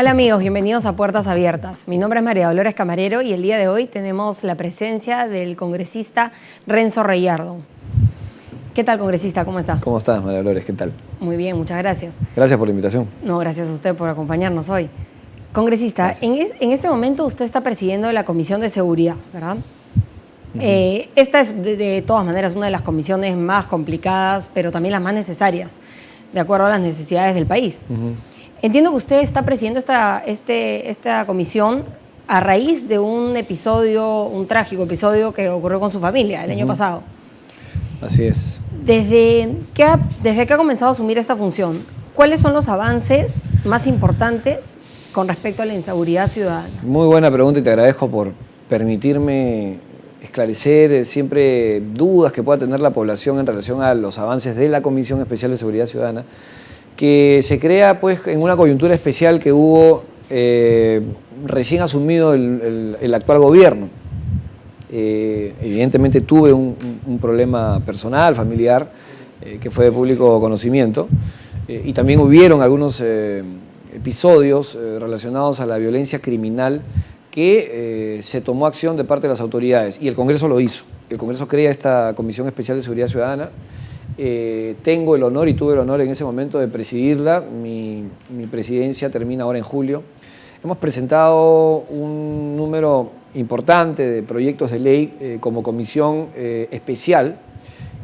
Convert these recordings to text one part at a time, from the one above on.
Hola amigos, bienvenidos a Puertas Abiertas. Mi nombre es María Dolores Camarero y el día de hoy tenemos la presencia del congresista Renzo Reyardo. ¿Qué tal, congresista? ¿Cómo está? ¿Cómo estás, María Dolores? ¿Qué tal? Muy bien, muchas gracias. Gracias por la invitación. No, gracias a usted por acompañarnos hoy. Congresista, en este momento usted está presidiendo la Comisión de Seguridad, ¿verdad? Esta es de todas maneras una de las comisiones más complicadas, pero también las más necesarias, de acuerdo a las necesidades del país. Entiendo que usted está presidiendo esta comisión a raíz de un trágico episodio que ocurrió con su familia el año pasado. Así es. Desde que ha comenzado a asumir esta función, ¿cuáles son los avances más importantes con respecto a la inseguridad ciudadana? Muy buena pregunta y te agradezco por permitirme esclarecer siempre dudas que pueda tener la población en relación a los avances de la Comisión Especial de Seguridad Ciudadana, que se crea pues en una coyuntura especial que hubo recién asumido el actual gobierno. Evidentemente tuve un problema personal, familiar, que fue de público conocimiento, y también hubieron algunos episodios relacionados a la violencia criminal que se tomó acción de parte de las autoridades, y el Congreso lo hizo. El Congreso crea esta Comisión Especial de Seguridad Ciudadana. Tengo el honor y tuve el honor en ese momento de presidirla. Mi presidencia termina ahora en julio. Hemos presentado un número importante de proyectos de ley como comisión especial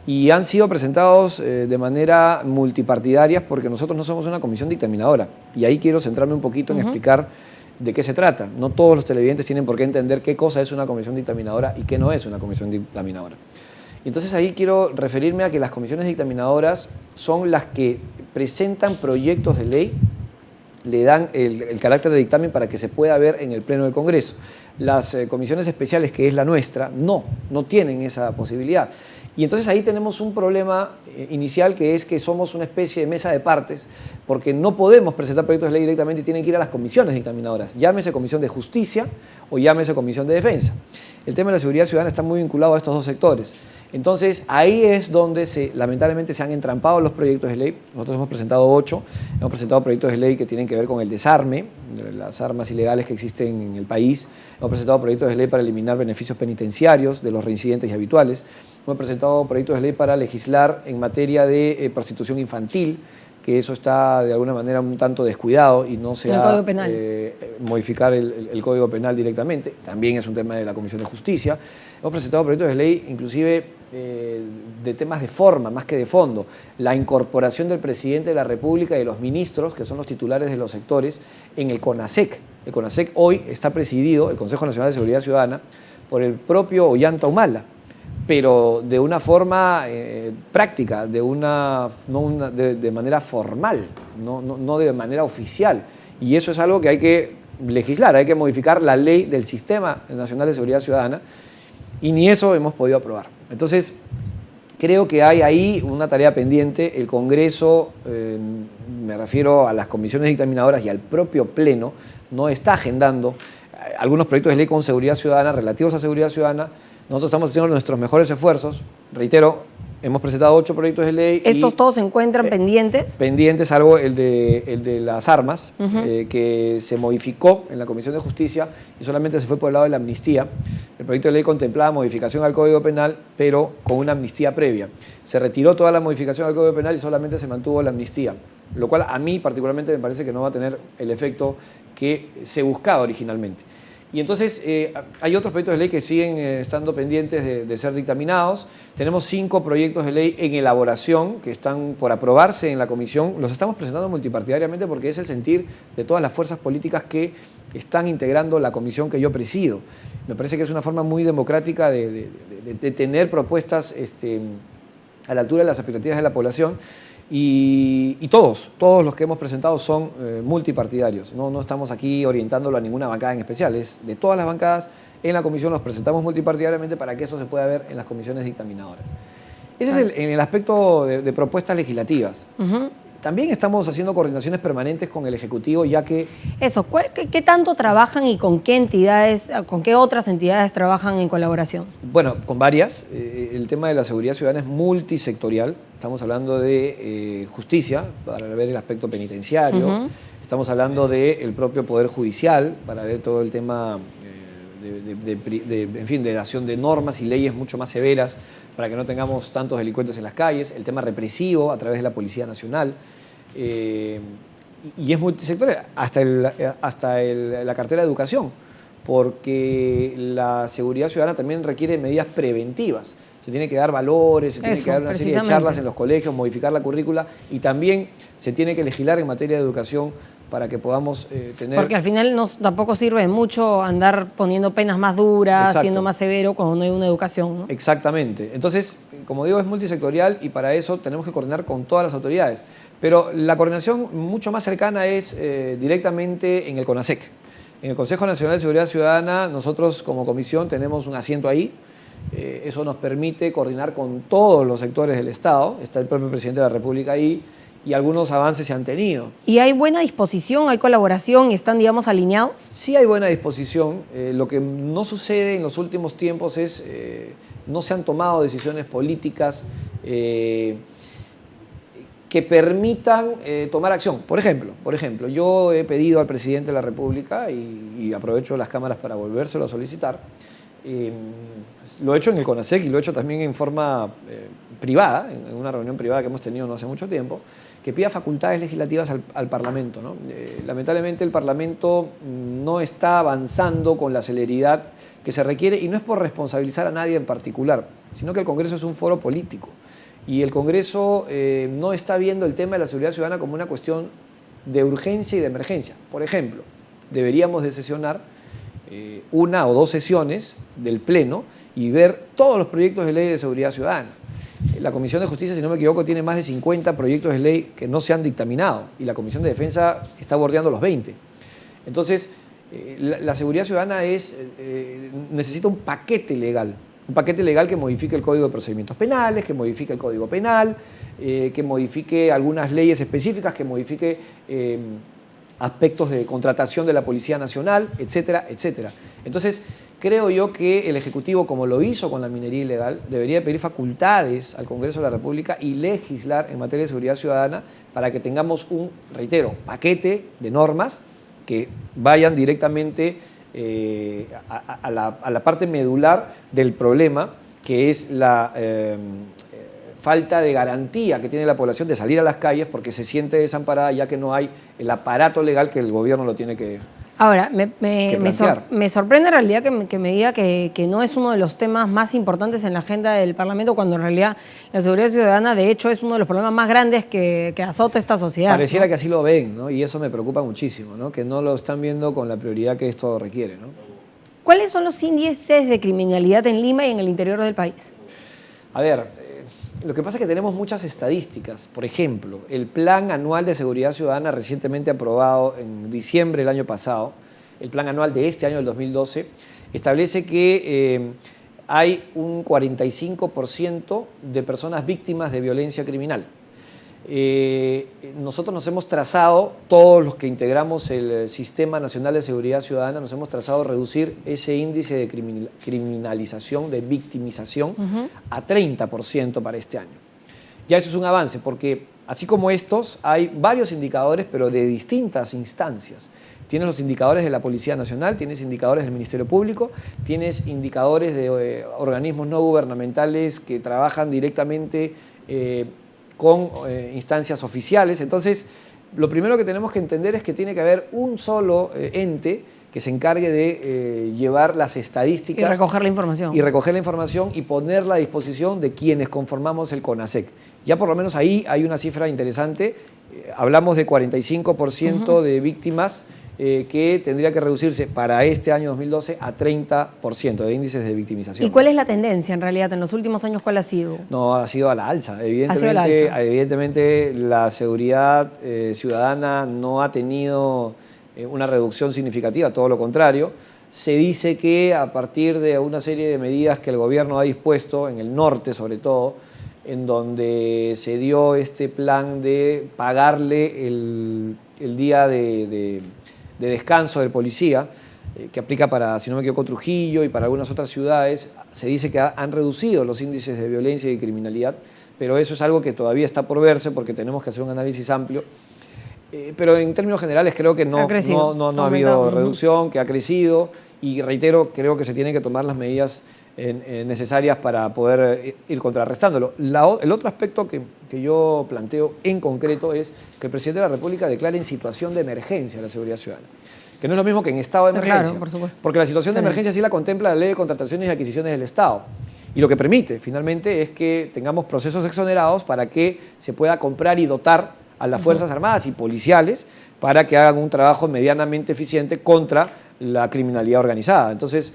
y han sido presentados de manera multipartidaria porque nosotros no somos una comisión dictaminadora. Y ahí quiero centrarme un poquito en explicar de qué se trata. No todos los televidentes tienen por qué entender qué cosa es una comisión dictaminadora y qué no es una comisión dictaminadora. Entonces ahí quiero referirme a que las comisiones dictaminadoras son las que presentan proyectos de ley, le dan el carácter de dictamen para que se pueda ver en el Pleno del Congreso. Las comisiones especiales, que es la nuestra, no tienen esa posibilidad. Y entonces ahí tenemos un problema inicial, que es que somos una especie de mesa de partes, porque no podemos presentar proyectos de ley directamente y tienen que ir a las comisiones dictaminadoras, llámese Comisión de Justicia o llámese Comisión de Defensa. El tema de la seguridad ciudadana está muy vinculado a estos dos sectores. Entonces, ahí es donde lamentablemente se han entrampado los proyectos de ley. Nosotros hemos presentado 8, hemos presentado proyectos de ley que tienen que ver con el desarme de las armas ilegales que existen en el país. Hemos presentado proyectos de ley para eliminar beneficios penitenciarios de los reincidentes y habituales. Hemos presentado proyectos de ley para legislar en materia de prostitución infantil, que eso está de alguna manera un tanto descuidado y no se ha modificar el Código Penal directamente. También es un tema de la Comisión de Justicia. Hemos presentado proyectos de ley inclusive de temas de forma más que de fondo. La incorporación del presidente de la República y de los ministros, que son los titulares de los sectores, en el CONASEC. El CONASEC hoy está presidido, el Consejo Nacional de Seguridad Ciudadana, por el propio Ollanta Humala, pero de una forma práctica, de manera formal, no de manera oficial. Y eso es algo que hay que legislar, hay que modificar la ley del Sistema Nacional de Seguridad Ciudadana, y ni eso hemos podido aprobar. Entonces, creo que hay ahí una tarea pendiente. El Congreso, me refiero a las comisiones dictaminadoras y al propio Pleno, no está agendando algunos proyectos de ley con seguridad ciudadana, relativos a seguridad ciudadana. Nosotros estamos haciendo nuestros mejores esfuerzos. Reitero, hemos presentado 8 proyectos de ley. ¿Estos todos se encuentran pendientes? Pendientes, salvo el de las armas, que se modificó en la Comisión de Justicia y solamente se fue por el lado de la amnistía. El proyecto de ley contemplaba modificación al Código Penal, pero con una amnistía previa. Se retiró toda la modificación al Código Penal y solamente se mantuvo la amnistía, lo cual a mí particularmente me parece que no va a tener el efecto que se buscaba originalmente. Y entonces hay otros proyectos de ley que siguen estando pendientes de ser dictaminados. Tenemos 5 proyectos de ley en elaboración que están por aprobarse en la comisión. Los estamos presentando multipartidariamente porque es el sentir de todas las fuerzas políticas que están integrando la comisión que yo presido. Me parece que es una forma muy democrática de tener propuestas a la altura de las expectativas de la población. Y todos los que hemos presentado son multipartidarios. No estamos aquí orientándolo a ninguna bancada en especial, es de todas las bancadas. En la comisión los presentamos multipartidariamente para que eso se pueda ver en las comisiones dictaminadoras. Ese es en el aspecto de propuestas legislativas. También estamos haciendo coordinaciones permanentes con el Ejecutivo, ya que... Eso, ¿qué tanto trabajan y con qué entidades, con qué otras entidades trabajan en colaboración? Bueno, con varias. El tema de la seguridad ciudadana es multisectorial. Estamos hablando de justicia, para ver el aspecto penitenciario. estamos hablando del propio Poder Judicial, para ver todo el tema en fin, de dación de normas y leyes mucho más severas para que no tengamos tantos delincuentes en las calles, el tema represivo a través de la Policía Nacional, y es multisectorial, hasta la cartera de educación, porque la seguridad ciudadana también requiere medidas preventivas. Se tiene que dar valores, se tiene que dar una serie de charlas en los colegios, modificar la currícula, y también se tiene que legislar en materia de educación para que podamos tener... Porque al final tampoco sirve mucho andar poniendo penas más duras, Exacto. siendo más severo cuando no hay una educación, ¿no? Exactamente. Entonces, como digo, es multisectorial y para eso tenemos que coordinar con todas las autoridades. Pero la coordinación mucho más cercana es directamente en el CONASEC. En el Consejo Nacional de Seguridad Ciudadana, nosotros como comisión tenemos un asiento ahí. Eso nos permite coordinar con todos los sectores del Estado. Está el propio presidente de la República ahí y algunos avances se han tenido. ¿Y hay buena disposición, hay colaboración, están, digamos, alineados? Sí hay buena disposición. Lo que no sucede en los últimos tiempos es, no se han tomado decisiones políticas que permitan tomar acción. Por ejemplo, yo he pedido al presidente de la República, y aprovecho las cámaras para volvérselo a solicitar, lo he hecho en el CONASEC y lo he hecho también en forma privada, en una reunión privada que hemos tenido no hace mucho tiempo, que pida facultades legislativas al Parlamento, ¿no? Lamentablemente el Parlamento no está avanzando con la celeridad que se requiere, y no es por responsabilizar a nadie en particular, sino que el Congreso es un foro político y el Congreso no está viendo el tema de la seguridad ciudadana como una cuestión de urgencia y de emergencia. Por ejemplo, deberíamos de sesionar una o dos sesiones del Pleno y ver todos los proyectos de ley de seguridad ciudadana. La Comisión de Justicia, si no me equivoco, tiene más de 50 proyectos de ley que no se han dictaminado, y la Comisión de Defensa está bordeando los 20. Entonces, la seguridad ciudadana necesita un paquete legal que modifique el Código de Procedimientos Penales, que modifique el Código Penal, que modifique algunas leyes específicas, que modifique aspectos de contratación de la Policía Nacional, etcétera, etcétera. Entonces, creo yo que el Ejecutivo, como lo hizo con la minería ilegal, debería pedir facultades al Congreso de la República y legislar en materia de seguridad ciudadana para que tengamos un, reitero, paquete de normas que vayan directamente a la parte medular del problema, que es la falta de garantía que tiene la población de salir a las calles porque se siente desamparada, ya que no hay el aparato legal que el gobierno lo tiene que Ahora, me sorprende en realidad que me diga que no es uno de los temas más importantes en la agenda del Parlamento, cuando en realidad la seguridad ciudadana, de hecho, es uno de los problemas más grandes que azota esta sociedad. Pareciera, ¿no? que así lo ven, ¿no? Y eso me preocupa muchísimo, ¿no? Que no lo están viendo con la prioridad que esto requiere, ¿no? ¿Cuáles son los índices de criminalidad en Lima y en el interior del país? A ver, lo que pasa es que tenemos muchas estadísticas. Por ejemplo, el Plan Anual de Seguridad Ciudadana recientemente aprobado en diciembre del año pasado, el Plan Anual de este año, del 2012, establece que hay un 45% de personas víctimas de violencia criminal. Nosotros nos hemos trazado, todos los que integramos el Sistema Nacional de Seguridad Ciudadana, nos hemos trazado reducir ese índice de criminalización, de victimización, a 30% para este año. Ya eso es un avance, porque así como estos, hay varios indicadores, pero de distintas instancias. Tienes los indicadores de la Policía Nacional, tienes indicadores del Ministerio Público, tienes indicadores de organismos no gubernamentales que trabajan directamente con instancias oficiales. Entonces, lo primero que tenemos que entender es que tiene que haber un solo ente que se encargue de llevar las estadísticas. Y recoger la información. Y recoger la información y ponerla a disposición de quienes conformamos el CONASEC. Ya por lo menos ahí hay una cifra interesante. Hablamos de 45% de víctimas que tendría que reducirse para este año 2012 a 30% de índices de victimización. ¿Y cuál es la tendencia en realidad en los últimos años? ¿Cuál ha sido? No, ha sido a la alza. Evidentemente la seguridad ciudadana no ha tenido una reducción significativa, todo lo contrario. Se dice que a partir de una serie de medidas que el gobierno ha dispuesto, en el norte sobre todo, en donde se dio este plan de pagarle el día de descanso del policía, que aplica para, si no me equivoco, Trujillo y para algunas otras ciudades, se dice que han reducido los índices de violencia y criminalidad, pero eso es algo que todavía está por verse porque tenemos que hacer un análisis amplio. Pero en términos generales creo que no ha habido reducción, que ha crecido, y reitero, creo que se tienen que tomar las medidas necesarias para poder ir contrarrestándolo. El otro aspecto que yo planteo en concreto es que el presidente de la República declare en situación de emergencia la seguridad ciudadana, que no es lo mismo que en estado de emergencia, claro, por supuesto. Porque la situación de emergencia sí la contempla la Ley de Contrataciones y Adquisiciones del Estado, y lo que permite finalmente es que tengamos procesos exonerados para que se pueda comprar y dotar a las Fuerzas Armadas y policiales para que hagan un trabajo medianamente eficiente contra la criminalidad organizada. Entonces,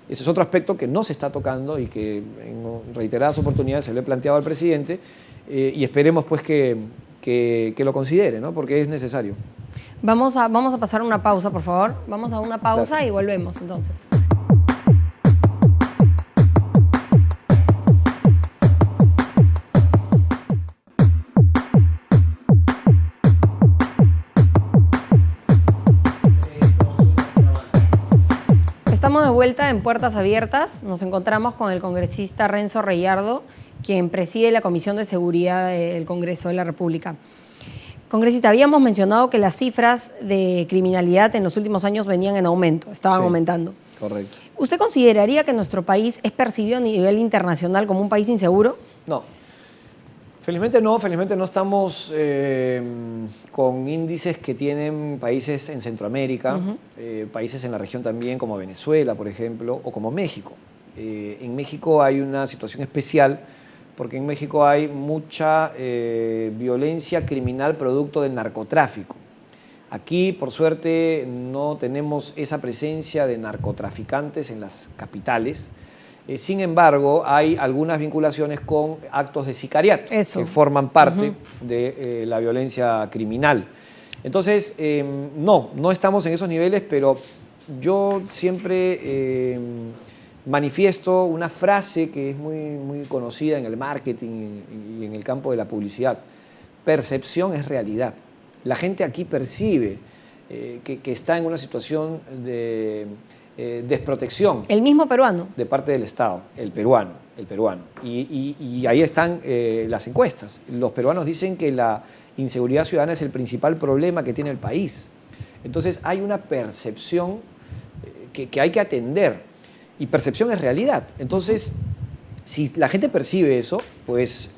ese es otro aspecto que no se está tocando y que en reiteradas oportunidades se lo he planteado al presidente, y esperemos pues que lo considere, ¿no? Porque es necesario. Vamos a pasar una pausa, por favor. Vamos a una pausa. Gracias. Y volvemos entonces. Estamos de vuelta en Puertas Abiertas. Nos encontramos con el congresista Renzo Reyardo, quien preside la Comisión de Seguridad del Congreso de la República. Congresista, habíamos mencionado que las cifras de criminalidad en los últimos años venían en aumento, estaban aumentando. Correcto. ¿Usted consideraría que nuestro país es percibido a nivel internacional como un país inseguro? No. Felizmente no estamos con índices que tienen países en Centroamérica, países en la región también como Venezuela, por ejemplo, o como México. En México hay una situación especial porque en México hay mucha violencia criminal producto del narcotráfico. Aquí, por suerte, no tenemos esa presencia de narcotraficantes en las capitales. Sin embargo, hay algunas vinculaciones con actos de sicariato que forman parte de la violencia criminal. Entonces, no estamos en esos niveles, pero yo siempre manifiesto una frase que es muy conocida en el marketing y en el campo de la publicidad. Percepción es realidad. La gente aquí percibe que está en una situación de desprotección. ¿El mismo peruano? De parte del Estado, el peruano. Y ahí están las encuestas. Los peruanos dicen que la inseguridad ciudadana es el principal problema que tiene el país. Entonces hay una percepción que hay que atender, y percepción es realidad. Entonces, si la gente percibe eso, pues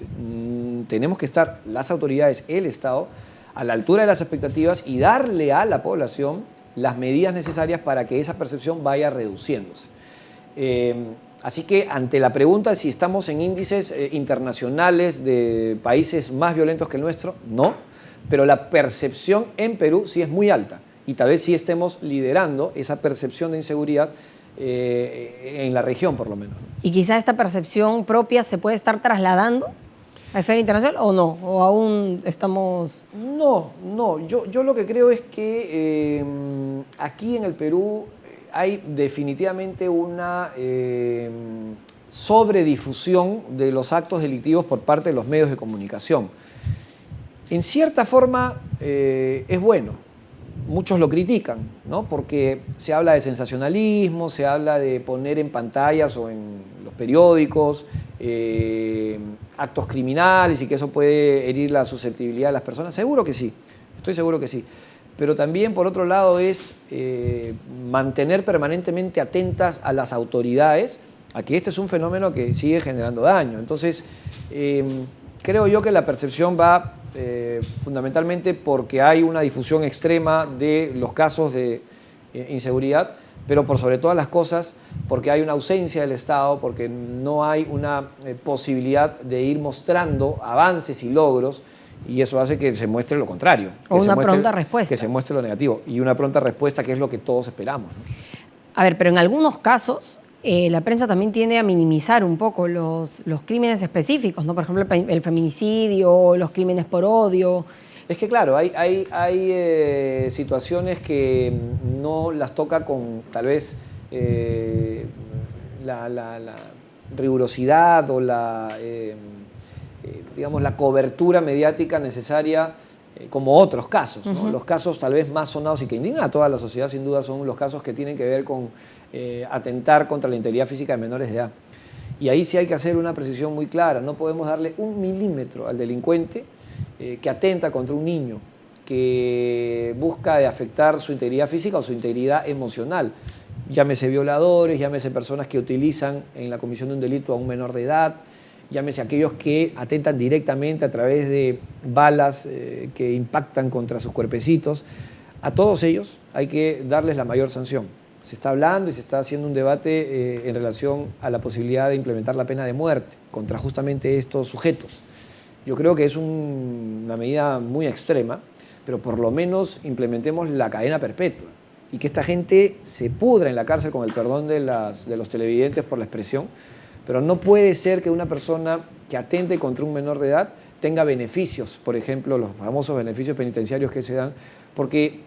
tenemos que estar las autoridades, el Estado, a la altura de las expectativas y darle a la población las medidas necesarias para que esa percepción vaya reduciéndose. Así que ante la pregunta de si estamos en índices internacionales de países más violentos que el nuestro, no, pero la percepción en Perú sí es muy alta y tal vez sí estemos liderando esa percepción de inseguridad en la región por lo menos. ¿Y quizá esta percepción propia se puede estar trasladando a esfera internacional o no? ¿O aún estamos...? No. Yo lo que creo es que aquí en el Perú hay definitivamente una sobredifusión de los actos delictivos por parte de los medios de comunicación. En cierta forma es bueno. Muchos lo critican, ¿no? Porque se habla de sensacionalismo, se habla de poner en pantallas o en los periódicos actos criminales y que eso puede herir la susceptibilidad de las personas. Seguro que sí, estoy seguro que sí. Pero también, por otro lado, es mantener permanentemente atentas a las autoridades a que este es un fenómeno que sigue generando daño. Entonces, creo yo que la percepción va fundamentalmente porque hay una difusión extrema de los casos de inseguridad, pero por sobre todas las cosas porque hay una ausencia del Estado, porque no hay una posibilidad de ir mostrando avances y logros, y eso hace que se muestre lo contrario. O una pronta respuesta. Que se muestre lo negativo, y una pronta respuesta que es lo que todos esperamos, ¿no? A ver, pero en algunos casos la prensa también tiende a minimizar un poco los crímenes específicos, ¿no? Por ejemplo, el feminicidio, los crímenes por odio. Es que claro, hay situaciones que no las toca con tal vez la rigurosidad o digamos, la cobertura mediática necesaria como otros casos, ¿no? Los casos tal vez más sonados y que indignan a toda la sociedad sin duda son los casos que tienen que ver con atentar contra la integridad física de menores de edad. Y ahí sí hay que hacer una precisión muy clara, no podemos darle 1 milímetro al delincuente que atenta contra un niño. que busca de afectar su integridad física o su integridad emocional. Llámese violadores, llámese personas que utilizan en la comisión de un delito a un menor de edad, llámese aquellos que atentan directamente a través de balas que impactan contra sus cuerpecitos. A todos ellos hay que darles la mayor sanción. Se está hablando y se está haciendo un debate en relación a la posibilidad de implementar la pena de muerte contra justamente estos sujetos. Yo creo que es una medida muy extrema, pero por lo menos implementemos la cadena perpetua y que esta gente se pudra en la cárcel, con el perdón de los televidentes por la expresión, pero no puede ser que una persona que atente contra un menor de edad tenga beneficios, por ejemplo, los famosos beneficios penitenciarios que se dan, porque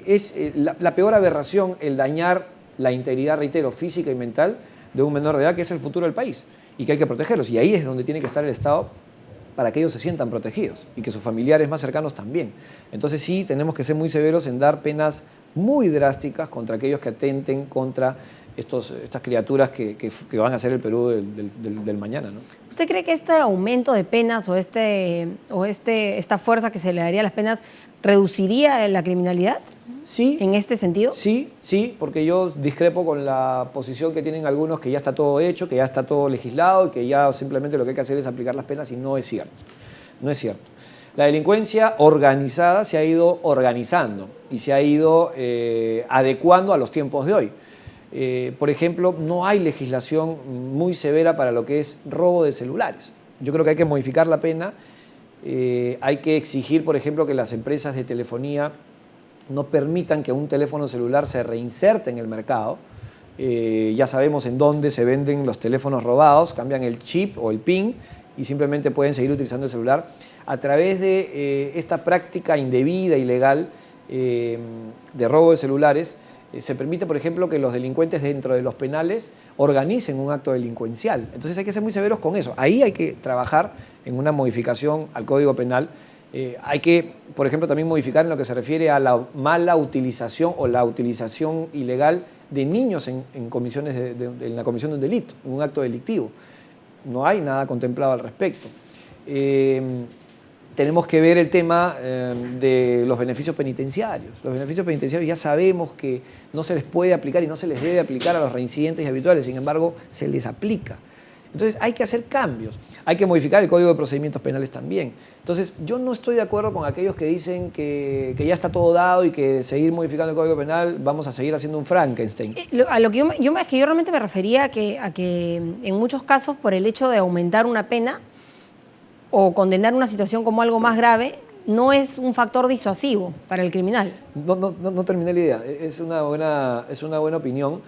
es la peor aberración el dañar la integridad, reitero, física y mental de un menor de edad, que es el futuro del país y que hay que protegerlos. Y ahí es donde tiene que estar el Estado para que ellos se sientan protegidos y que sus familiares más cercanos también. Entonces sí, tenemos que ser muy severos en dar penas muy drásticas contra aquellos que atenten contra estas criaturas que van a ser el Perú del mañana, ¿no? ¿Usted cree que este aumento de penas o esta fuerza que se le daría a las penas reduciría la criminalidad? Sí. ¿En este sentido? Sí, porque yo discrepo con la posición que tienen algunos, que ya está todo hecho, que ya está todo legislado y que ya simplemente lo que hay que hacer es aplicar las penas, y no es cierto. No es cierto. La delincuencia organizada se ha ido organizando y se ha ido adecuando a los tiempos de hoy. Por ejemplo, no hay legislación muy severa para lo que es robo de celulares. Yo creo que hay que modificar la pena. Hay que exigir, por ejemplo, que las empresas de telefonía no permitan que un teléfono celular se reinserte en el mercado. Ya sabemos en dónde se venden los teléfonos robados, cambian el chip o el PIN y simplemente pueden seguir utilizando el celular. A través de esta práctica indebida, ilegal, de robo de celulares, se permite, por ejemplo, que los delincuentes dentro de los penales organicen un acto delincuencial. Entonces hay que ser muy severos con eso. Ahí hay que trabajar en una modificación al Código Penal. Hay que, por ejemplo, también modificar en lo que se refiere a la mala utilización o la utilización ilegal de niños en la comisión de un delito, en un acto delictivo. No hay nada contemplado al respecto. Tenemos que ver el tema de los beneficios penitenciarios. Los beneficios penitenciarios ya sabemos que no se les puede aplicar y no se les debe aplicar a los reincidentes y habituales, sin embargo, se les aplica. Entonces hay que hacer cambios, hay que modificar el Código de Procedimientos Penales también. Entonces yo no estoy de acuerdo con aquellos que dicen que ya está todo dado y que seguir modificando el Código Penal vamos a seguir haciendo un Frankenstein. A lo que yo realmente me refería a que en muchos casos, por el hecho de aumentar una pena o condenar una situación como algo más grave, no es un factor disuasivo para el criminal. No terminé la idea, es una buena opinión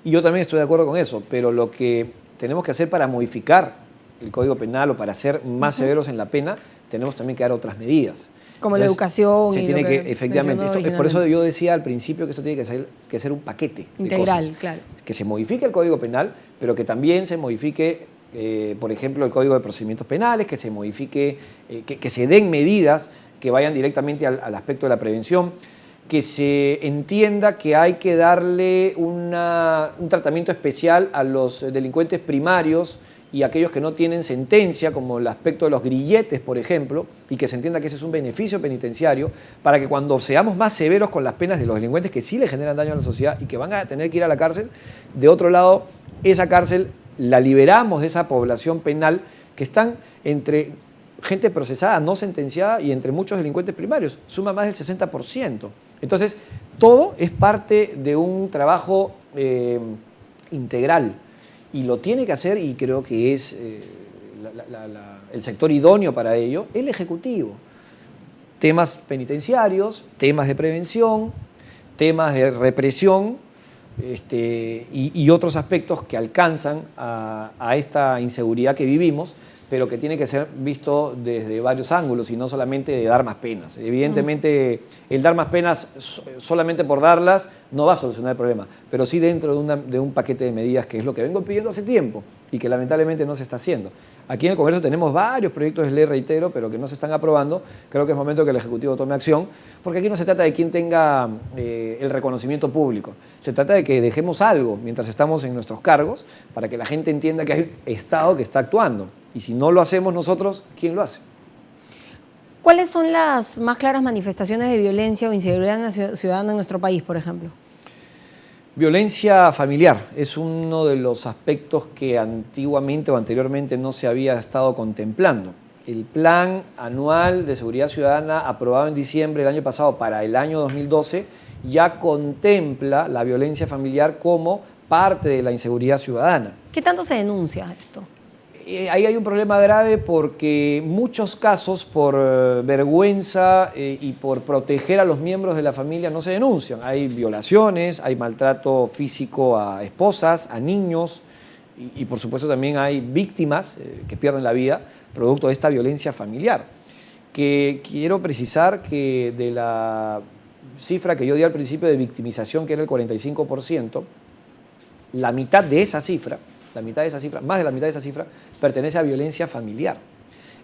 y yo también estoy de acuerdo con eso, pero lo que tenemos que hacer para modificar el Código Penal o para ser más severos en la pena, tenemos también que dar otras medidas. Como la educación se y tiene lo que efectivamente, por eso yo decía al principio que esto tiene que ser un paquete integral, de cosas. claro. Que se modifique el Código Penal, pero que también se modifique, por ejemplo, el Código de Procedimientos Penales, que se modifique, que se den medidas que vayan directamente al aspecto de la prevención, que se entienda que hay que darle un tratamiento especial a los delincuentes primarios y aquellos que no tienen sentencia, como el aspecto de los grilletes, por ejemplo, y que se entienda que ese es un beneficio penitenciario, para que cuando seamos más severos con las penas de los delincuentes que sí le generan daño a la sociedad y que van a tener que ir a la cárcel, de otro lado, esa cárcel la liberamos de esa población penal que están entre gente procesada, no sentenciada, y entre muchos delincuentes primarios, suma más del 60%. Entonces, todo es parte de un trabajo integral y lo tiene que hacer, y creo que es el sector idóneo para ello, el Ejecutivo. Temas penitenciarios, temas de prevención, temas de represión y otros aspectos que alcanzan a esta inseguridad que vivimos, pero que tiene que ser visto desde varios ángulos y no solamente de dar más penas. Evidentemente, el dar más penas solamente por darlas no va a solucionar el problema, pero sí dentro de un paquete de medidas, que es lo que vengo pidiendo hace tiempo y que lamentablemente no se está haciendo. Aquí en el Congreso tenemos varios proyectos de ley, reitero, pero que no se están aprobando. Creo que es momento que el Ejecutivo tome acción, porque aquí no se trata de quién tenga el reconocimiento público. Se trata de que dejemos algo mientras estamos en nuestros cargos, para que la gente entienda que hay un Estado que está actuando. Y si no lo hacemos nosotros, ¿quién lo hace? ¿Cuáles son las más claras manifestaciones de violencia o inseguridad ciudadana en nuestro país, por ejemplo? Violencia familiar es uno de los aspectos que antiguamente o anteriormente no se había estado contemplando. El Plan Anual de Seguridad Ciudadana aprobado en diciembre del año pasado para el año 2012 ya contempla la violencia familiar como parte de la inseguridad ciudadana. ¿Qué tanto se denuncia esto? Ahí hay un problema grave porque muchos casos por vergüenza y por proteger a los miembros de la familia no se denuncian. Hay violaciones, hay maltrato físico a esposas, a niños y por supuesto también hay víctimas que pierden la vida producto de esta violencia familiar. Que quiero precisar que de la cifra que yo di al principio de victimización, que era el 45%, la mitad de esa cifra, más de la mitad de esa cifra, pertenece a violencia familiar.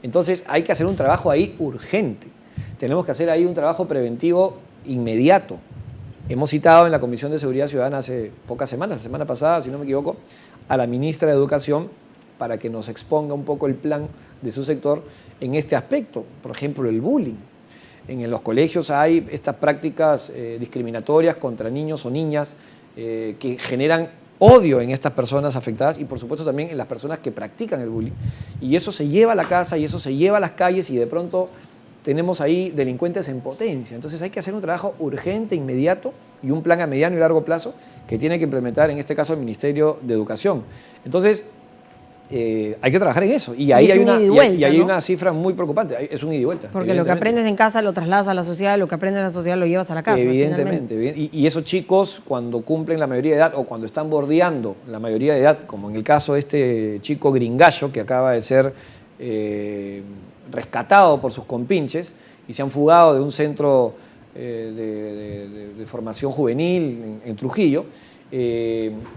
Entonces hay que hacer un trabajo ahí urgente. Tenemos que hacer ahí un trabajo preventivo inmediato. Hemos citado en la Comisión de Seguridad Ciudadana hace pocas semanas, la semana pasada, si no me equivoco, a la ministra de Educación para que nos exponga un poco el plan de su sector en este aspecto. Por ejemplo, el bullying. En los colegios hay estas prácticas discriminatorias contra niños o niñas que generan odio en estas personas afectadas y por supuesto también en las personas que practican el bullying. Y eso se lleva a la casa y eso se lleva a las calles y de pronto tenemos ahí delincuentes en potencia. Entonces hay que hacer un trabajo urgente, inmediato y un plan a mediano y largo plazo que tiene que implementar en este caso el Ministerio de Educación. Entonces hay que trabajar en eso y ahí hay una cifra muy preocupante, es un ida y vuelta. Porque lo que aprendes en casa lo trasladas a la sociedad, lo que aprendes en la sociedad lo llevas a la casa. Evidentemente. Y esos chicos cuando cumplen la mayoría de edad o cuando están bordeando la mayoría de edad, como en el caso de este chico gringallo que acaba de ser rescatado por sus compinches y se han fugado de un centro de formación juvenil en Trujillo.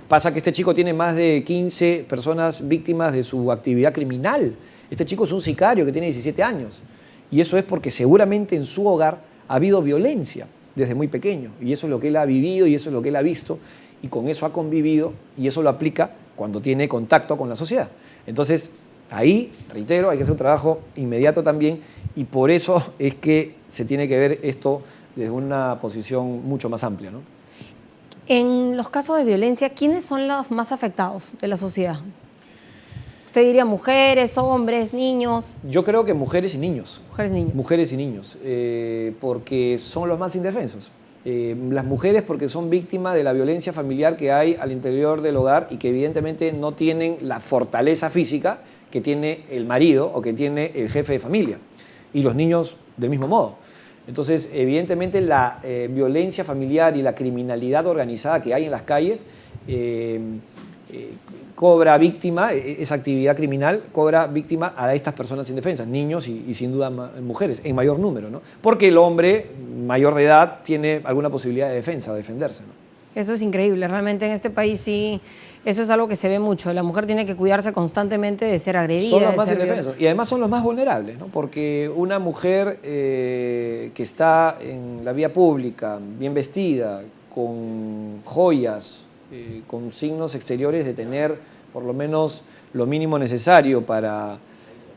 Pasa que este chico tiene más de 15 personas víctimas de su actividad criminal. Este chico es un sicario que tiene 17 años. Y eso es porque seguramente en su hogar ha habido violencia desde muy pequeño. Y eso es lo que él ha vivido y eso es lo que él ha visto. Y con eso ha convivido y eso lo aplica cuando tiene contacto con la sociedad. Entonces, ahí, reitero, hay que hacer un trabajo inmediato también. Y por eso es que se tiene que ver esto desde una posición mucho más amplia, ¿no? En los casos de violencia, ¿quiénes son los más afectados de la sociedad? ¿Usted diría mujeres, hombres, niños? Yo creo que mujeres y niños. Mujeres y niños. Mujeres y niños, porque son los más indefensos. Las mujeres porque son víctimas de la violencia familiar que hay al interior del hogar y que evidentemente no tienen la fortaleza física que tiene el marido o que tiene el jefe de familia. Y los niños del mismo modo. Entonces, evidentemente, la violencia familiar y la criminalidad organizada que hay en las calles cobra víctima, esa actividad criminal cobra víctima a estas personas indefensas, niños y sin duda mujeres, en mayor número, ¿no? Porque el hombre mayor de edad tiene alguna posibilidad de defensa, de defenderse, ¿no? Eso es increíble, realmente en este país sí, eso es algo que se ve mucho. La mujer tiene que cuidarse constantemente de ser agredida. Son los más indefensos y además son los más vulnerables, ¿no? Porque una mujer que está en la vía pública, bien vestida, con joyas, con signos exteriores de tener por lo menos lo mínimo necesario para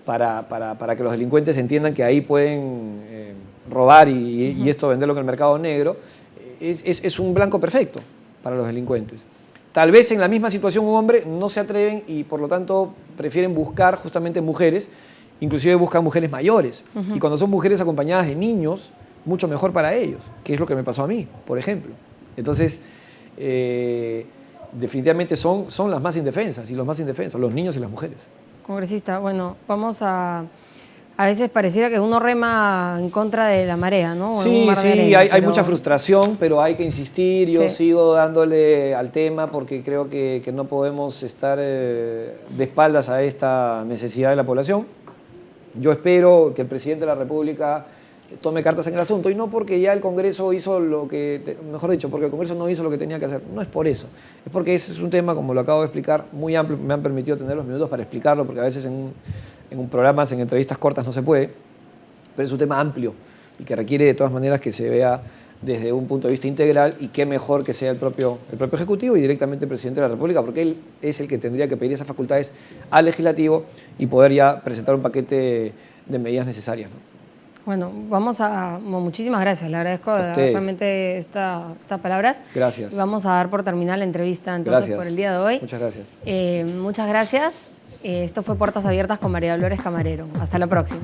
que los delincuentes entiendan que ahí pueden robar y esto venderlo en el mercado negro, es un blanco perfecto para los delincuentes. Tal vez en la misma situación un hombre no se atreven y por lo tanto prefieren buscar justamente mujeres, inclusive buscan mujeres mayores. Y cuando son mujeres acompañadas de niños, mucho mejor para ellos, que es lo que me pasó a mí, por ejemplo. Entonces, definitivamente son las más indefensas y los más indefensos, los niños y las mujeres. Congresista, bueno, vamos a veces pareciera que uno rema en contra de la marea, ¿no? Sí, hay mucha frustración, pero hay que insistir. Yo sigo dándole al tema porque creo que no podemos estar de espaldas a esta necesidad de la población. Yo espero que el presidente de la República tome cartas en el asunto y no porque ya el Congreso hizo lo que, mejor dicho, porque el Congreso no hizo lo que tenía que hacer. No es por eso, es porque ese es un tema, como lo acabo de explicar, muy amplio. Me han permitido tener los minutos para explicarlo porque a veces en programas, en entrevistas cortas no se puede, pero es un tema amplio y que requiere de todas maneras que se vea desde un punto de vista integral y qué mejor que sea el propio Ejecutivo y directamente el Presidente de la República, porque él es el que tendría que pedir esas facultades al Legislativo y poder ya presentar un paquete de medidas necesarias, ¿no? Bueno, muchísimas gracias, le agradezco realmente estas palabras. Gracias. Vamos a dar por terminar la entrevista entonces por el día de hoy. Muchas gracias. Muchas gracias. Esto fue Puertas Abiertas con María Dolores Camarero. Hasta la próxima.